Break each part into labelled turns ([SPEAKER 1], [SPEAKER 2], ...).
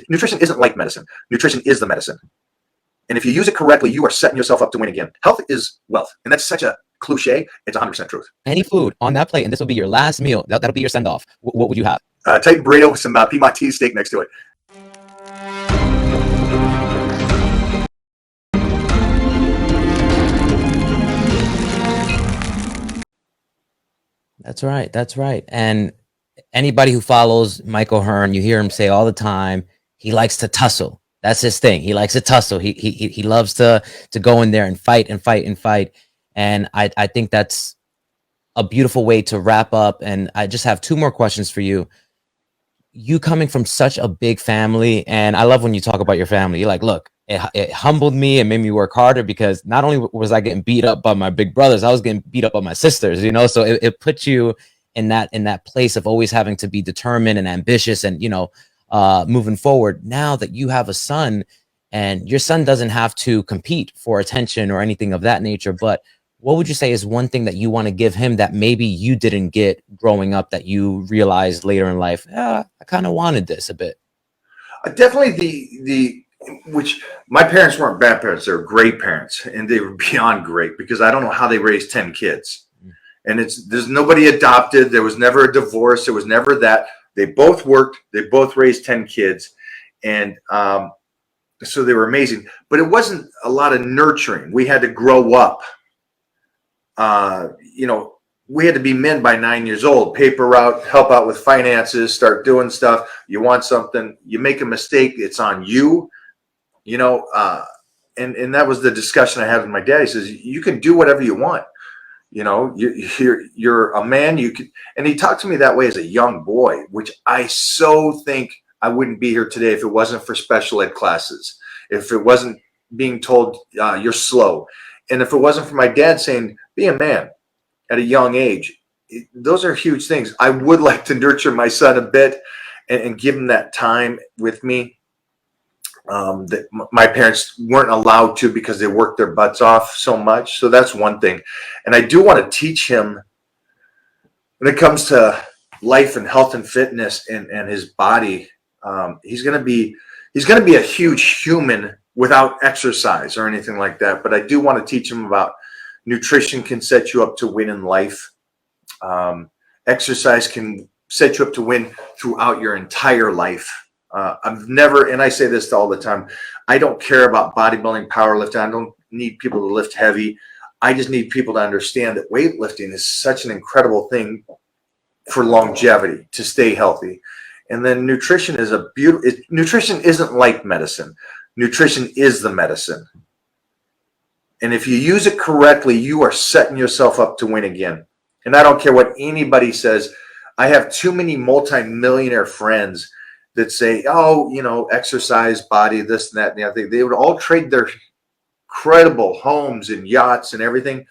[SPEAKER 1] Nutrition isn't like medicine. Nutrition is the medicine. And if you use it correctly, you are setting yourself up to win again. Health is wealth. And that's such a cliche. It's 100% truth.
[SPEAKER 2] Any food on that plate, and this will be your last meal, that'll be your send-off. What would you have?
[SPEAKER 1] Titan burrito with some Piedmontese steak next to it.
[SPEAKER 2] That's right. That's right. And anybody who follows Michael Hearn, you hear him say all the time, he likes to tussle. That's his thing. He likes to tussle. He loves to go in there and fight and fight and fight. And I think that's a beautiful way to wrap up. And I just have two more questions for you. You coming from such a big family, and I love when you talk about your family. You're like, look, it humbled me and made me work harder, because not only was I getting beat up by my big brothers, I was getting beat up by my sisters, you know? So it puts you in that place of always having to be determined and ambitious and, moving forward. Now that you have a son, and your son doesn't have to compete for attention or anything of that nature, but what would you say is one thing that you want to give him that maybe you didn't get growing up, that you realized later in life, I kind of wanted this a bit?
[SPEAKER 1] Definitely which my parents weren't bad parents. They were great parents, and they were beyond great, because I don't know how they raised 10 kids. And there's nobody adopted. There was never a divorce. There was never that. They both worked. They both raised 10 kids. And so they were amazing. But it wasn't a lot of nurturing. We had to grow up. We had to be men by 9 years old, paper route, help out with finances, start doing stuff. You want something, you make a mistake, it's on you, and that was the discussion I had with my dad. He says, you can do whatever you want. You're a man, you can. And he talked to me that way as a young boy, which I so think I wouldn't be here today if it wasn't for special ed classes, if it wasn't being told you're slow. And if it wasn't for my dad saying, be a man at a young age, those are huge things. I would like to nurture my son a bit and give him that time with me that my parents weren't allowed to, because they worked their butts off so much. So that's one thing. And I do want to teach him, when it comes to life and health and fitness and his body, he's going to be a huge human without exercise or anything like that. But I do want to teach him about nutrition can set you up to win in life. Exercise can set you up to win throughout your entire life. I've never, and I say this all the time, I don't care about bodybuilding, powerlifting. I don't need people to lift heavy. I just need people to understand that weightlifting is such an incredible thing for longevity, to stay healthy. And then nutrition is nutrition isn't like medicine. Nutrition is the medicine. And if you use it correctly, you are setting yourself up to win again. And I don't care what anybody says. I have too many multi-millionaire friends that say, exercise, body, this and that and the other thing. They would all trade their incredible homes and yachts and everything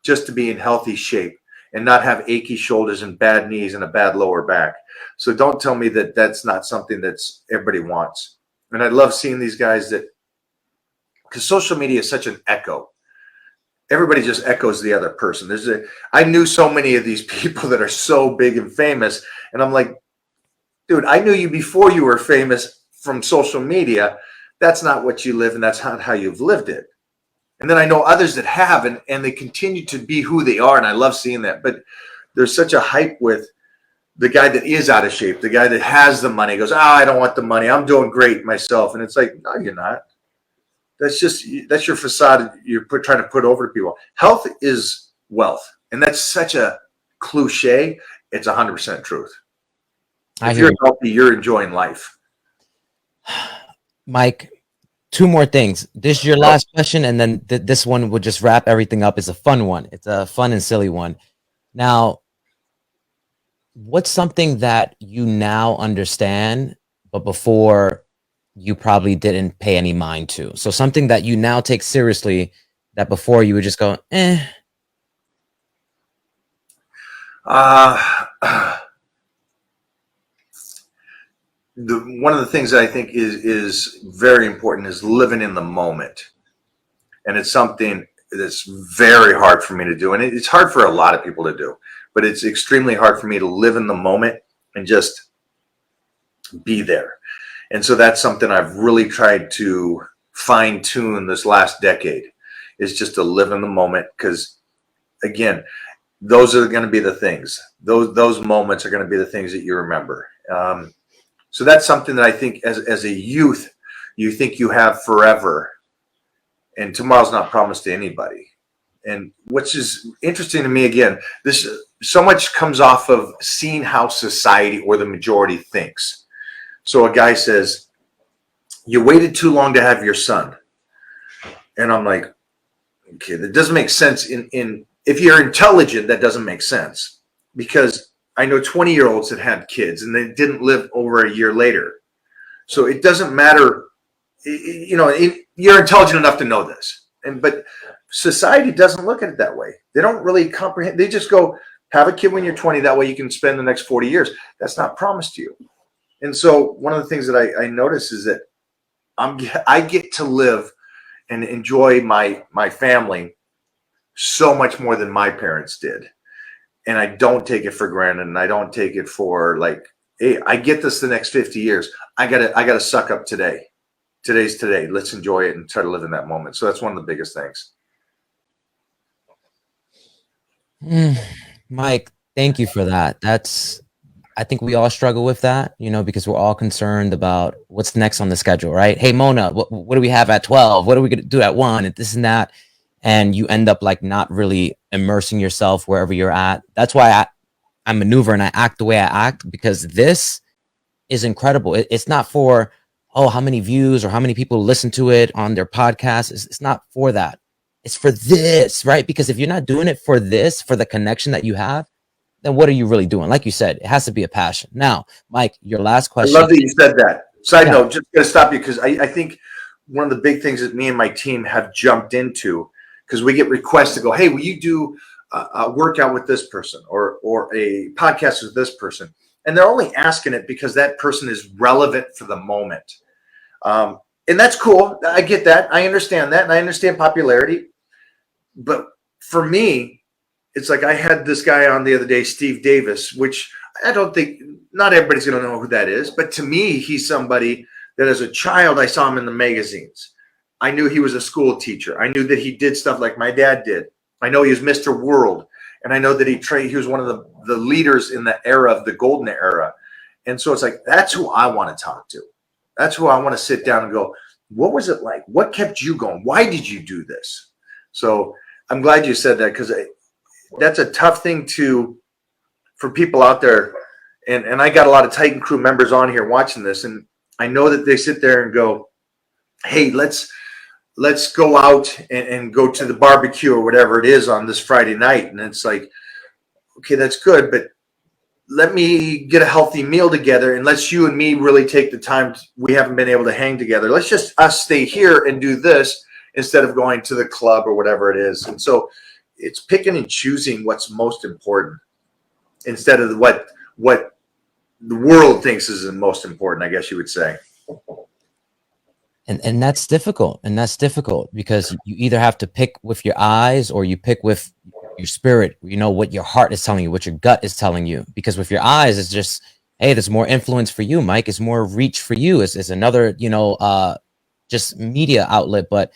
[SPEAKER 1] just to be in healthy shape and not have achy shoulders and bad knees and a bad lower back. So don't tell me that that's not something that's everybody wants. And I love seeing these guys because social media is such an echo. Everybody just echoes the other person. I knew so many of these people that are so big and famous, and I'm like, dude, I knew you before you were famous from social media. That's not what you live, and that's not how you've lived it. And then I know others that have, and they continue to be who they are, and I love seeing that. But there's such a hype with the guy that is out of shape, the guy that has the money, goes, I don't want the money. I'm doing great myself. And it's like, no, you're not. That's your facade you're trying to put over to people. Health is wealth. And that's such a cliche. It's 100% truth. If you're healthy, you're enjoying life.
[SPEAKER 2] Mike, two more things. This is your last question, and then this one would just wrap everything up. It's a fun one. It's a fun and silly one. Now, what's something that you now understand, but before you probably didn't pay any mind to? So something that you now take seriously that before you would just go,
[SPEAKER 1] One of the things that I think is very important is living in the moment. And it's something that's very hard for me to do. And it's hard for a lot of people to do, but it's extremely hard for me to live in the moment and just be there. And so that's something I've really tried to fine tune this last decade, is just to live in the moment. Because again, those are going to be the things. Those moments are going to be the things that you remember. So that's something that I think as a youth, you think you have forever, and tomorrow's not promised to anybody. And which is interesting to me, again, this so much comes off of seeing how society or the majority thinks. So a guy says, you waited too long to have your son. And I'm like, okay, that doesn't make sense. In if you're intelligent, that doesn't make sense, because I know 20-year-olds that had kids and they didn't live over a year later. So it doesn't matter, you're intelligent enough to know this. But society doesn't look at it that way. They don't really comprehend. They just go, have a kid when you're 20. That way you can spend the next 40 years. That's not promised to you. And so one of the things that I notice is that I get to live and enjoy my family so much more than my parents did. And I don't take it for granted, and I don't take it for like, hey, I get this the next 50 years. I gotta suck up today. Today's today. Let's enjoy it and try to live in that moment. So that's one of the biggest things.
[SPEAKER 2] Mike, thank you for that. I think we all struggle with that, because we're all concerned about what's next on the schedule, right? Hey, Mona, what do we have at 12? What are we going to do at 1? And this and that. And you end up like not really immersing yourself wherever you're at. That's why I maneuver and I act the way I act, because this is incredible. It's not for, oh, how many views or how many people listen to it on their podcast. It's not for that. It's for this, right? Because if you're not doing it for this, for the connection that you have, then what are you really doing? Like you said, it has to be a passion. Now, Mike, your last question.
[SPEAKER 1] I love that you said that. Side note, just going to stop you, because I think one of the big things that me and my team have jumped into, because we get requests to go, hey, will you do a workout with this person or a podcast with this person? And they're only asking it because that person is relevant for the moment. And that's cool. I get that. I understand that. And I understand popularity. But for me, it's like I had this guy on the other day, Steve Davis, which I don't think, not everybody's going to know who that is. But to me, he's somebody that as a child, I saw him in the magazines. I knew he was a school teacher. I knew that he did stuff like my dad did. I know he was Mr. World. And I know that he was one of the leaders in the era of the golden era. And so it's like, that's who I want to talk to. That's who I want to sit down and go, what was it like? What kept you going? Why did you do this? So I'm glad you said that, because that's a tough thing for people out there. And I got a lot of Titan crew members on here watching this. And I know that they sit there and go, hey, let's go out and go to the barbecue or whatever it is on this Friday night. And it's like, okay, that's good, but let me get a healthy meal together, and let's you and me really take the time. We haven't been able to hang together. Let's just us stay here and do this instead of going to the club or whatever it is. And so it's picking and choosing what's most important instead of what the world thinks is the most important, I guess you would say.
[SPEAKER 2] And that's difficult. And that's difficult because you either have to pick with your eyes or you pick with your spirit, what your heart is telling you, what your gut is telling you. Because with your eyes, it's just, hey, there's more influence for you, Mike. It's more reach for you. It's another, just media outlet. But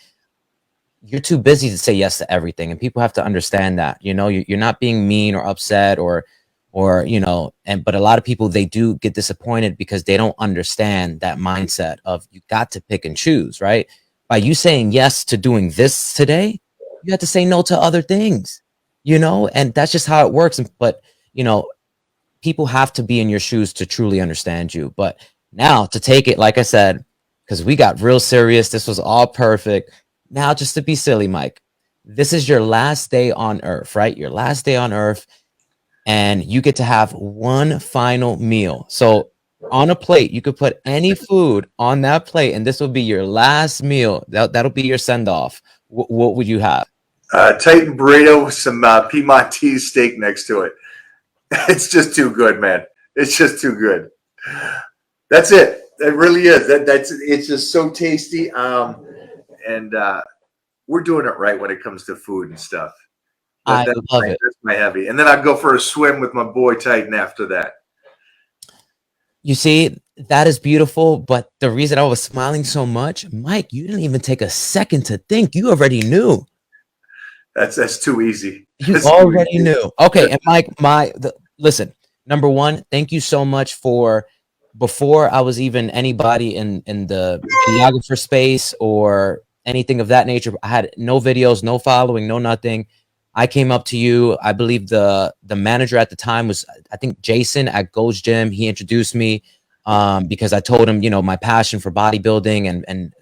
[SPEAKER 2] you're too busy to say yes to everything. And people have to understand that, you're not being mean or upset or but a lot of people, they do get disappointed because they don't understand that mindset of you got to pick and choose, right? By you saying yes to doing this today, you have to say no to other things, and that's just how it works. But, people have to be in your shoes to truly understand you. But now to take it, like I said, because we got real serious, this was all perfect. Now, just to be silly, Mike, this is your last day on earth, right? Your last day on earth. And you get to have one final meal. So on a plate, you could put any food on that plate, and this will be your last meal. That'll be your send-off. What would you have?
[SPEAKER 1] Titan burrito with some Piedmontese steak next to it. It's just too good, man. It's just too good. That's it. It really is. It's just so tasty. And we're doing it right when it comes to food and stuff.
[SPEAKER 2] I love it.
[SPEAKER 1] That's my heavy. And then I'd go for a swim with my boy Titan after that.
[SPEAKER 2] You see, That is beautiful. But the reason I was smiling so much, Mike, you didn't even take a second to think. You already knew.
[SPEAKER 1] That's too easy.
[SPEAKER 2] You
[SPEAKER 1] That's too
[SPEAKER 2] already
[SPEAKER 1] easy.
[SPEAKER 2] knew. Okay, and Mike, listen. Number one, thank you so much for before I was even anybody in the videographer space or anything of that nature. I had no videos, no following, no nothing. I came up to you. I believe the manager at the time was, I think, Jason at Gold's Gym. He introduced me because I told him, my passion for bodybuilding and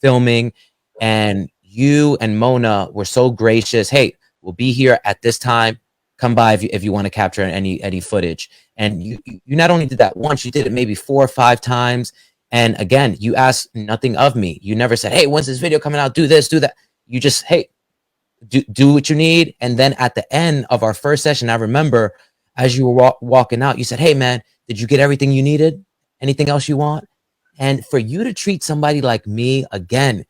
[SPEAKER 2] filming. And you and Mona were so gracious. Hey, we'll be here at this time. Come by if you want to capture any footage. And you not only did that once, you did it maybe 4 or 5 times. And again, you asked nothing of me. You never said, "Hey, when's this video coming out? Do this, do that." You just, "Hey, do what you need." And then at the end of our first session, I remember as you were walking out, you said, "Hey, man, did you get everything you needed? Anything else you want?" And for you to treat somebody like me again,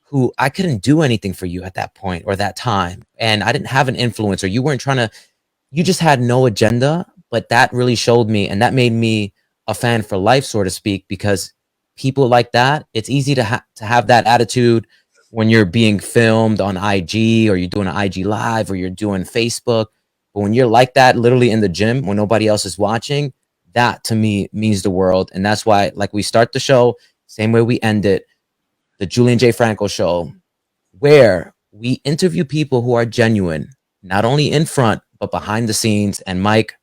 [SPEAKER 2] who I couldn't do anything for you at that point or that time, and I didn't have an influence, or you weren't trying to, you just had no agenda, but that really showed me, and that made me a fan for life, so to speak, because people like that, it's easy to have that attitude when you're being filmed on IG or you're doing an IG live or you're doing Facebook. But when you're like that, literally in the gym when nobody else is watching, that to me means the world. And that's why, like, we start the show, same way we end it, the Julian J. Franco show, where we interview people who are genuine, not only in front, but behind the scenes. And Mike,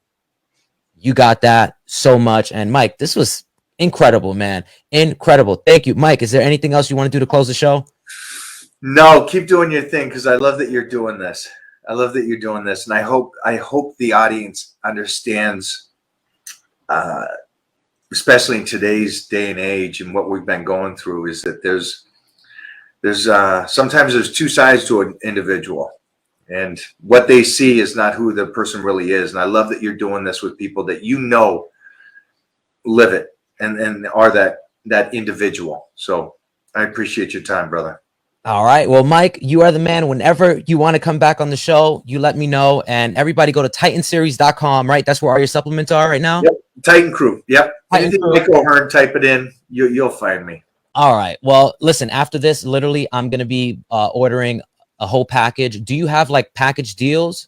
[SPEAKER 2] you got that so much. And Mike, this was incredible, man. Incredible. Thank you. Mike, is there anything else you want to do to close the show?
[SPEAKER 1] No, keep doing your thing because I love that you're doing this. I love that you're doing this, and I hope the audience understands, uh, especially in today's day and age and what we've been going through, is that there's sometimes there's two sides to an individual, and what they see is not who the person really is. And I love that you're doing this with people that live it and are that individual. So I appreciate your time, brother.
[SPEAKER 2] All right. Well, Mike, you are the man. Whenever you want to come back on the show, you let me know. And everybody go to titanseries.com, right? That's where all your supplements are right now.
[SPEAKER 1] Yep. Titan Crew. Yep.
[SPEAKER 2] Titan
[SPEAKER 1] Anything
[SPEAKER 2] Crew.
[SPEAKER 1] Mike O'Hearn, type it in. You'll find me.
[SPEAKER 2] All right. Well, listen, after this, literally, I'm going to be ordering a whole package. Do you have like package deals?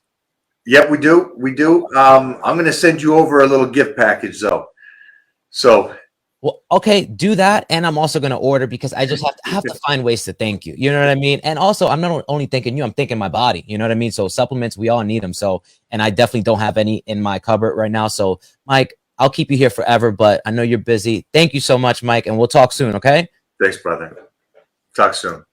[SPEAKER 1] Yep, we do. We do. I'm going to send you over a little gift package, though. So,
[SPEAKER 2] Well, okay, do that. And I'm also going to order because I just have to find ways to thank you. You know what I mean? And also, I'm not only thanking you, I'm thanking my body. You know what I mean? So supplements, we all need them. So, and I definitely don't have any in my cupboard right now. So, Mike, I'll keep you here forever, but I know you're busy. Thank you so much, Mike. And we'll talk soon. Okay.
[SPEAKER 1] thanks, brother. Talk soon.